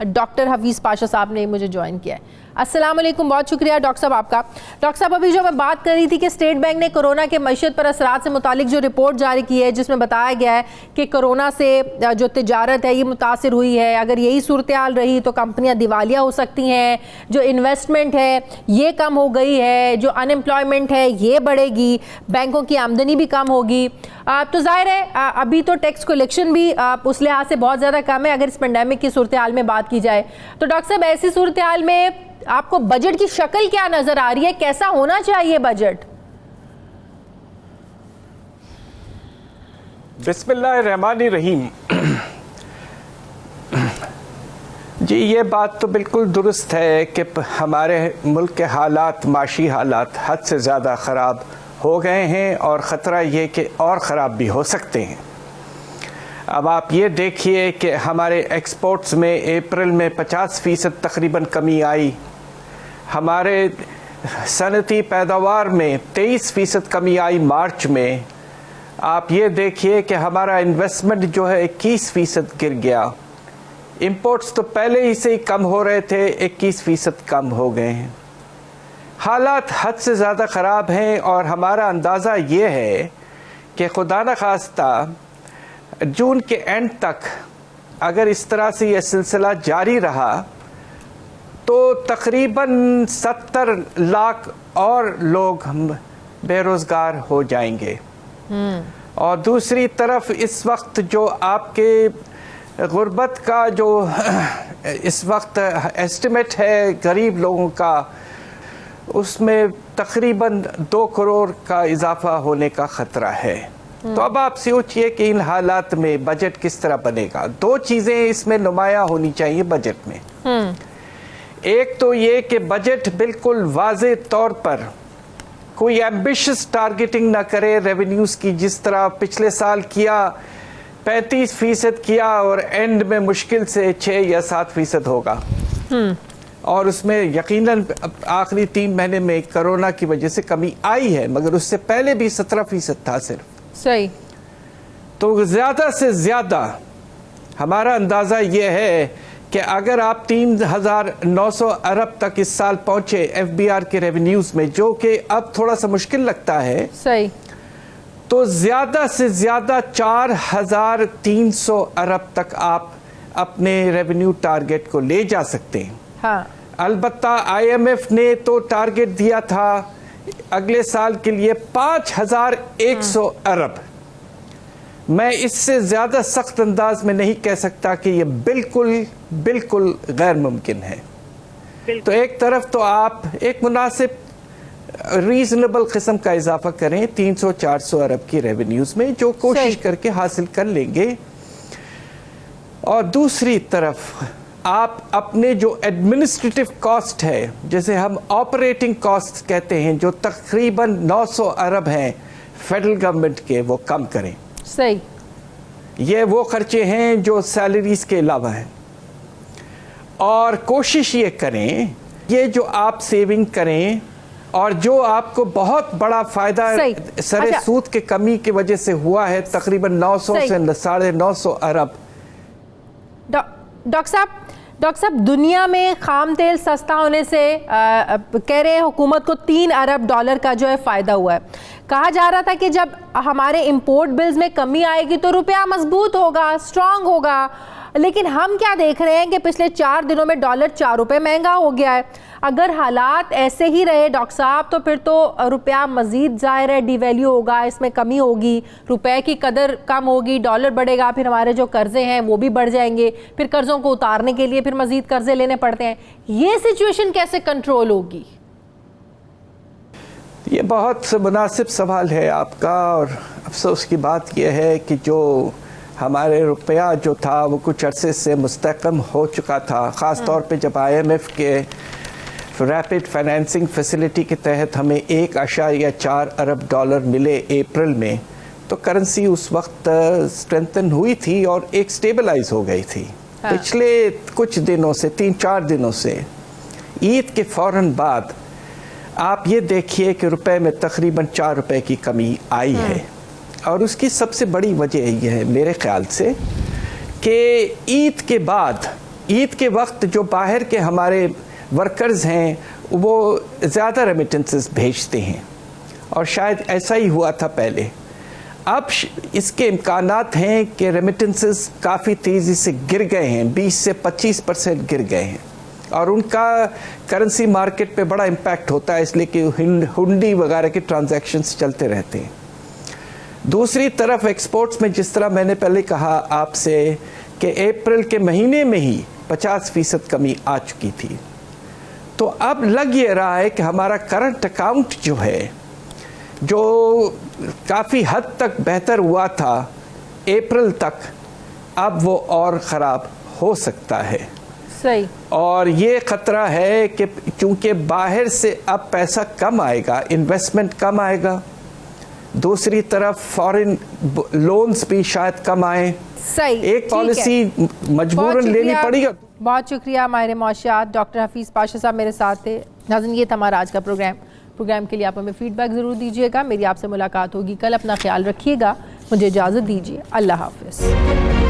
डॉक्टर हफीज़ पाशा साहब ने मुझे ज्वाइन किया है। अस्सलाम वालेकुम, बहुत शुक्रिया डॉक्टर साहब आपका। डॉक्टर साहब, अभी जो मैं बात कर रही थी कि स्टेट बैंक ने कोरोना के मईशत पर असरात से मुतालिक जो रिपोर्ट जारी की है, जिसमें बताया गया है कि कोरोना से जो तिजारत है ये मुतासिर हुई है, अगर यही सूरत हाल रही तो कंपनियां दिवालिया हो सकती हैं, जो इन्वेस्टमेंट है ये कम हो गई है, जो अनएम्प्लॉयमेंट है ये बढ़ेगी, बैंकों की आमदनी भी कम होगी। तो जाहिर है अभी तो टैक्स कलेक्शन भी उस लिहाज से बहुत ज़्यादा कम है अगर इस पेंडेमिक की सूरत हाल में बात की जाए। तो डॉक्टर साहब, ऐसी सूरत हाल में आपको बजट की शक्ल क्या नजर आ रही है, कैसा होना चाहिए बजट? बिस्मिल्लाहिर्रहमानिर्रहीम। जी, ये बात तो बिल्कुल दुरुस्त है कि हमारे मुल्क के हालात, माशी हालात हद से ज़्यादा ख़राब हो गए हैं और ख़तरा ये कि और ख़राब भी हो सकते हैं। अब आप ये देखिए कि हमारे एक्सपोर्ट्स में अप्रैल में 50% तकरीबन कमी आई, हमारे सनती पैदावार में 23% कमी आई मार्च में। आप ये देखिए कि हमारा इन्वेस्टमेंट जो है 21% गिर गया। इंपोर्ट्स तो पहले ही से ही कम हो रहे थे, 21% कम हो गए हैं। हालात हद से ज़्यादा ख़राब हैं और हमारा अंदाज़ा ये है कि खुदा न खास्ता जून के एंड तक अगर इस तरह से ये सिलसिला जारी रहा तो तकरीबन 70 लाख और लोग बेरोज़गार हो जाएंगे। और दूसरी तरफ इस वक्त जो आपके गुर्बत का जो इस वक्त एस्टिमेट है गरीब लोगों का, उसमें तकरीबन 2 करोड़ का इजाफा होने का ख़तरा है। तो अब आप सोचिए कि इन हालात में बजट किस तरह बनेगा। 2 चीज़ें इसमें नुमायाँ होनी चाहिए बजट में। एक तो ये कि बजट बिल्कुल वाज़े तौर पर कोई एम्बिशियस टारगेटिंग ना करे रेवेन्यूज़ की, जिस तरह पिछले साल किया 35% किया और एंड में मुश्किल से 6 या 7% होगा। और उसमें यकीनन आखिरी 3 महीने में कोरोना की वजह से कमी आई है, मगर उससे पहले भी 17% था सिर्फ। सही। तो ज़्यादा से ज़्यादा हमारा अंदाज़ा ये है कि अगर आप 3900 अरब तक इस साल पहुंचे FBR के रेवेन्यूज़ में, जो कि अब थोड़ा सा मुश्किल लगता है, सही, तो ज़्यादा से ज़्यादा 4300 अरब तक आप अपने रेवेन्यू टारगेट को ले जा सकते हैं। हाँ। अलबत्ता IMF ने तो टारगेट दिया था अगले साल के लिए 5100 अरब। मैं इससे ज़्यादा सख्त अंदाज में नहीं कह सकता कि ये बिल्कुल गैर मुमकिन है। तो एक तरफ तो आप एक मुनासिब रीजनेबल किस्म का इजाफा करें 300-400 अरब की रेवेन्यूज़ में, जो कोशिश करके हासिल कर लेंगे, और दूसरी तरफ आप अपने जो एडमिनिस्ट्रेटिव कॉस्ट है, जैसे हम ऑपरेटिंग कॉस्ट कहते हैं, जो तकरीबन 900 अरब हैं फेडरल गवर्नमेंट के, वो कम करें। सही। ये वो खर्चे हैं जो सैलरीज के अलावा हैं, और कोशिश ये करें ये जो आप सेविंग करें और जो आपको बहुत बड़ा फायदा सरे सूद के कमी की वजह से हुआ है, तकरीबन 900 से 950 अरब। डॉक्टर साहब, दुनिया में खाम तेल सस्ता होने से कह रहे हैं हुकूमत को $3 अरब का जो है फ़ायदा हुआ है। कहा जा रहा था कि जब हमारे इंपोर्ट बिल्स में कमी आएगी तो रुपया मजबूत होगा, स्ट्रांग होगा। लेकिन हम क्या देख रहे हैं कि पिछले 4 दिनों में डॉलर 4 रुपए महंगा हो गया है। अगर हालात ऐसे ही रहे डॉक्टर साहब तो फिर तो रुपया मजीद ज़ाहिर है डिवैल्यू होगा, इसमें कमी होगी, रुपए की कदर कम होगी, डॉलर बढ़ेगा, फिर हमारे जो कर्जे हैं वो भी बढ़ जाएंगे, फिर कर्जों को उतारने के लिए फिर मजीद कर्जे लेने पड़ते हैं। ये सिचुएशन कैसे कंट्रोल होगी? ये बहुत मुनासिब सवाल है आपका, और अफसोस की बात यह है कि जो हमारे रुपया जो था वो कुछ अरसे से मुस्तहकम हो चुका था, ख़ास तौर पे जब IMF के रैपिड फाइनेंसिंग फैसिलिटी के तहत हमें 1.4 अरब डॉलर मिले अप्रैल में, तो करेंसी उस वक्त स्ट्रेंथन हुई थी और एक स्टेबलाइज हो गई थी। हाँ। पिछले कुछ दिनों से 3-4 दिनों से ईद के फ़ौरन बाद आप ये देखिए कि रुपए में तकरीबन 4 रुपए की कमी आई है, और उसकी सबसे बड़ी वजह यह है मेरे ख्याल से कि ईद के बाद, ईद के वक्त जो बाहर के हमारे वर्कर्स हैं वो ज़्यादा रेमिटेंसेस भेजते हैं, और शायद ऐसा ही हुआ था पहले। अब इसके इम्कानात हैं कि रेमिटेंसेस काफ़ी तेज़ी से गिर गए हैं, 20 से 25% गिर गए हैं, और उनका करेंसी मार्केट पे बड़ा इम्पैक्ट होता है, इसलिए कि हुंडी वगैरह के ट्रांजैक्शंस चलते रहते हैं। दूसरी तरफ एक्सपोर्ट्स में जिस तरह मैंने पहले कहा आपसे कि अप्रैल के महीने में ही 50% कमी आ चुकी थी, तो अब लग ये रहा है कि हमारा करंट अकाउंट जो है, जो काफ़ी हद तक बेहतर हुआ था अप्रैल तक, अब वो और ख़राब हो सकता है। सही। और ये ख़तरा है कि चूँकि बाहर से अब पैसा कम आएगा, इन्वेस्टमेंट कम आएगा, दूसरी तरफ फॉरेन लोन्स भी शायद कम आए, सही, एक पॉलिसी मजबूरन लेनी पड़ेगी। बहुत शुक्रिया माहिर मौशियात डॉक्टर हफीज़ पाशा साहब मेरे साथ थे। नाज़रीन, ये था हमारा आज का प्रोग्राम के लिए आप हमें फीडबैक ज़रूर दीजिएगा। मेरी आपसे मुलाकात होगी कल। अपना ख्याल रखिएगा। मुझे इजाज़त दीजिए। अल्लाह हाफ़िज़।